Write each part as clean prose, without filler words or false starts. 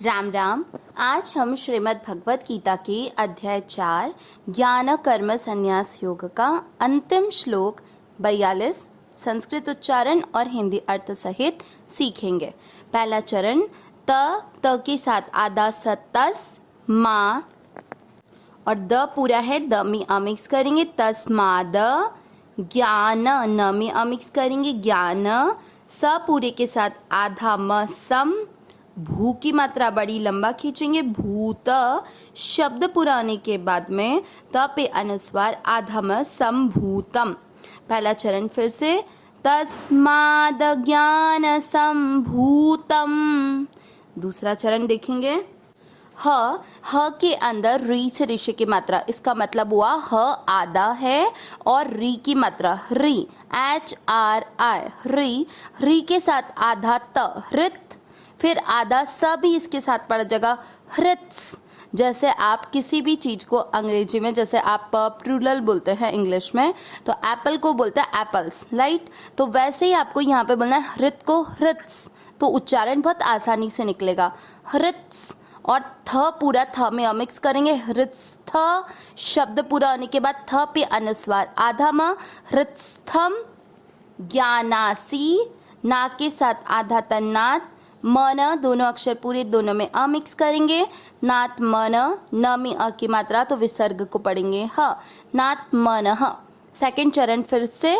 राम राम। आज हम श्रीमद् भगवत गीता के अध्याय 4 ज्ञान कर्म संन्यास योग का अंतिम श्लोक 42 संस्कृत उच्चारण और हिंदी अर्थ सहित सीखेंगे। पहला चरण त के साथ आधा सतस माँ और द पूरा है, द में अमिक्स करेंगे तस्माद ज्ञान, न में अमिक्स करेंगे ज्ञान, स पूरे के साथ आधा म सम, भू की मात्रा बड़ी लंबा खींचेंगे भूत, शब्द पूरा आने के बाद में त पे अनुस्वार आधा म संभूतम। पहला चरण फिर से तस्माद ज्ञान संभूतम। दूसरा चरण देखेंगे ह के अंदर री से ऋषि की मात्रा, इसका मतलब हुआ ह आधा है और री की मात्रा री, HRI री के साथ आधा त हृत, फिर आधा स भी इसके साथ पड़ जाएगा हृत्स। जैसे आप किसी भी चीज को अंग्रेजी में, जैसे आप प्लूरल बोलते हैं इंग्लिश में, तो एप्पल को बोलते हैं एप्पल्स, राइट। तो वैसे ही आपको यहाँ पे बोलना है हृत को हृत्स, तो उच्चारण बहुत आसानी से निकलेगा हृत्स। और थ पूरा थ में अमिक्स करेंगे हृत्स्थ, शब्द पूरा होने के बाद थ पे अनुस्वार आधा म हृत्स्थम। ज्ञानासी ना के साथ आधा तन्नात, मन दोनों अक्षर पूरे दोनों में अमिक्स करेंगे नात मन, न में अ की मात्रा तो विसर्ग को पढ़ेंगे ह, नात मन ह। सेकंड चरण फिर से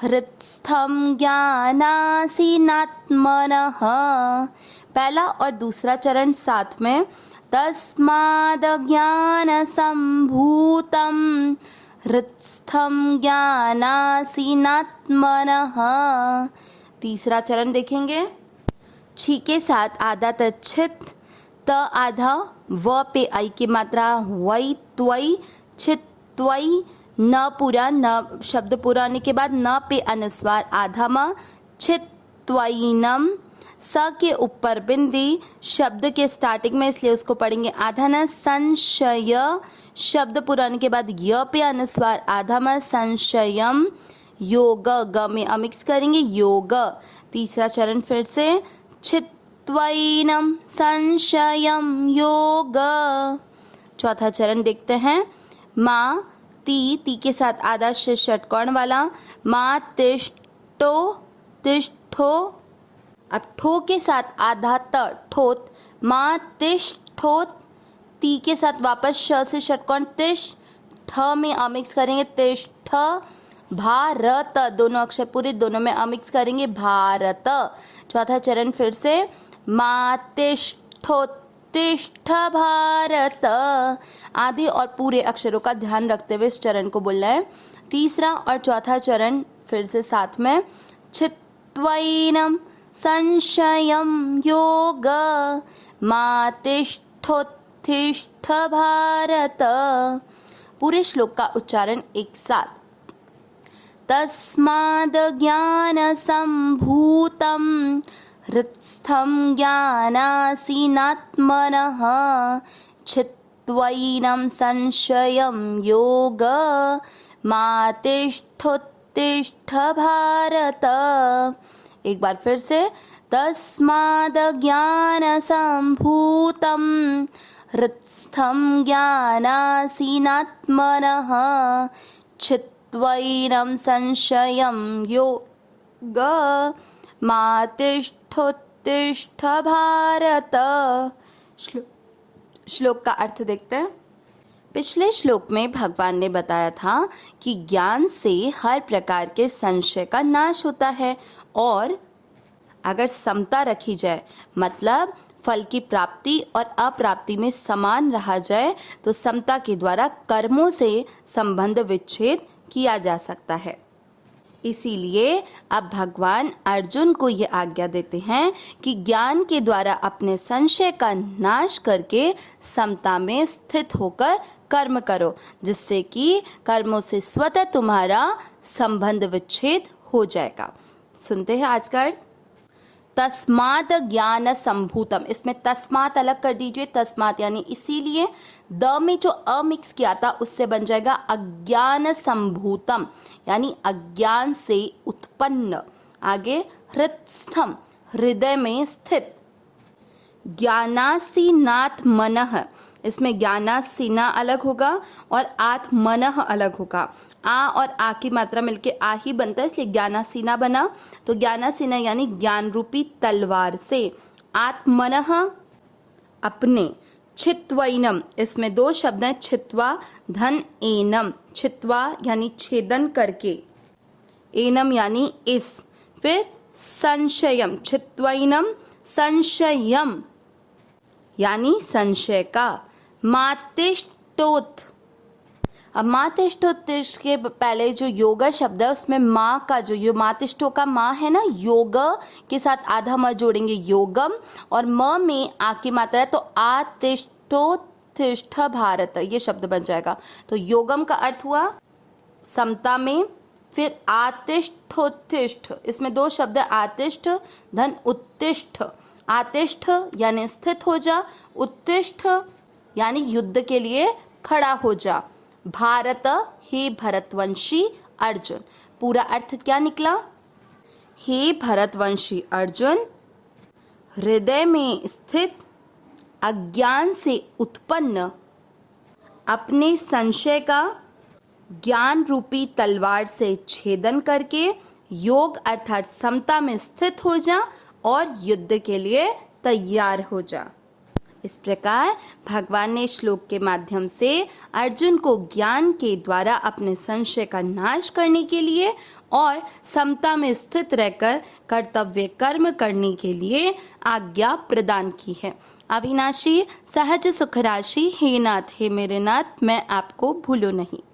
हृत्स्थम ज्ञानासी नात मन ह। पहला और दूसरा चरण साथ में तस्माद ज्ञान संभूतम हृत्स्थम ज्ञानासी नात मन ह। तीसरा चरण देखेंगे छी के साथ आधा तच्छित, त आधा, व पे आई की मात्रा वई त्वई छित्वई, न पूरा, न शब्द पूरा होने के बाद न पे अनुस्वार आधा म छित्वईनम। स के ऊपर बिंदी, शब्द के स्टार्टिंग में इसलिए उसको पढ़ेंगे आधा न संशय, शब्द पूरा होने के बाद य पे अनुस्वार आधा म संशयम। योग ग में अमिक्स करेंगे योग। तीसरा चरण फिर से छित्वैनम संशयम योग। चौथा चरण देखते हैं माँ ती के साथ आधा षटकोण वाला, माँ तिष्ठो तिष्ठो, अब ठो के साथ आधा त ठोत, माँ तिष्ठोत, ती के साथ वापस श से षटकोण तिष्ठ, ठ में अमिक्स करेंगे तिष्ठ, भारत दोनों अक्षर पूरे दोनों में अमिक्स करेंगे भारत। चौथा चरण फिर से मातिष्ठोत्तिष्ठ भारत, आधे और पूरे अक्षरों का ध्यान रखते हुए इस चरण को बोलना है। तीसरा और चौथा चरण फिर से साथ में छित्वैनम संशयम योग मातिष्ठोत्तिष्ठ भारत। पूरे श्लोक का उच्चारण एक साथ तस्माद् ज्ञान संभूतम हृत्स्थम ज्ञानासीनात्मनः छित्त्वैनं संशयं योग मातिष्ठोत्तिष्ठ भारत। एक बार फिर से तस्माद् ज्ञान संभूतम हृत्स्थम ज्ञानासीनात्मनः छित्त्वैनं संशयं योग मातिष्ठोत्तिष्ठ भारत। श्लोक का अर्थ देखते हैं। पिछले श्लोक में भगवान ने बताया था कि ज्ञान से हर प्रकार के संशय का नाश होता है और अगर समता रखी जाए, मतलब फल की प्राप्ति और अप्राप्ति में समान रहा जाए, तो समता के द्वारा कर्मों से संबंध विच्छेद किया जा सकता है। इसीलिए अब भगवान अर्जुन को ये आज्ञा देते हैं कि ज्ञान के द्वारा अपने संशय का नाश करके समता में स्थित होकर कर्म करो, जिससे कि कर्मों से स्वतः तुम्हारा संबंध विच्छेद हो जाएगा। सुनते हैं आज का अर्थ। तस्मात् ज्ञान संभूतम, इसमें तस्मात् अलग कर दीजिए, तस्मात् यानी इसीलिए, द में जो अ मिक्स किया था उससे बन जाएगा अज्ञान संभूतम यानी अज्ञान से उत्पन्न। आगे हृत्स्थम, हृदय में स्थित। ज्ञानासीनात् मनः, इसमें ज्ञानासीना अलग होगा और आत् मनः अलग होगा। आ और आ की मात्रा मिलके आ ही बनता है, इसलिए ज्ञानासीना बना। तो ज्ञानासीना यानी ज्ञान रूपी तलवार से, आत्मनः अपने, छित्वैनम, इसमें दो शब्द हैं, छित्वा धन एनम, छित्वा यानी छेदन करके, एनम यानी इस, फिर संशयम, छित्वैनम संशयम यानी संशय का, मातिष्ठोत। अब मातिष्ठोत्तिष्ठ के पहले जो योग शब्द है उसमें माँ का जो मातिष्ठो का माँ है ना, योग के साथ आधा म जोड़ेंगे योगम, और म में आ की मात्रा है तो आतिष्ठोत्तिष्ठ भारत, ये शब्द बन जाएगा। तो योगम का अर्थ हुआ समता में, फिर आतिष्ठोत्तिष्ठ, इसमें दो शब्द है, आतिष्ठ धन उत्तिष्ठ। आतिष्ठ यानी स्थित हो जा, उत्तिष्ठ यानी युद्ध के लिए खड़ा हो जा। भारत, हे भरतवंशी अर्जुन, पूरा अर्थ क्या निकला? हे भरतवंशी अर्जुन, हृदय में स्थित अज्ञान से उत्पन्न अपने संशय का ज्ञान रूपी तलवार से छेदन करके योग अर्थात समता में स्थित हो जा और युद्ध के लिए तैयार हो जा। इस प्रकार भगवान ने श्लोक के माध्यम से अर्जुन को ज्ञान के द्वारा अपने संशय का नाश करने के लिए और समता में स्थित रहकर कर्तव्य कर्म करने के लिए आज्ञा प्रदान की है। अविनाशी सहज सुख राशि, हे नाथ हे मेरे नाथ, मैं आपको भूलूं नहीं।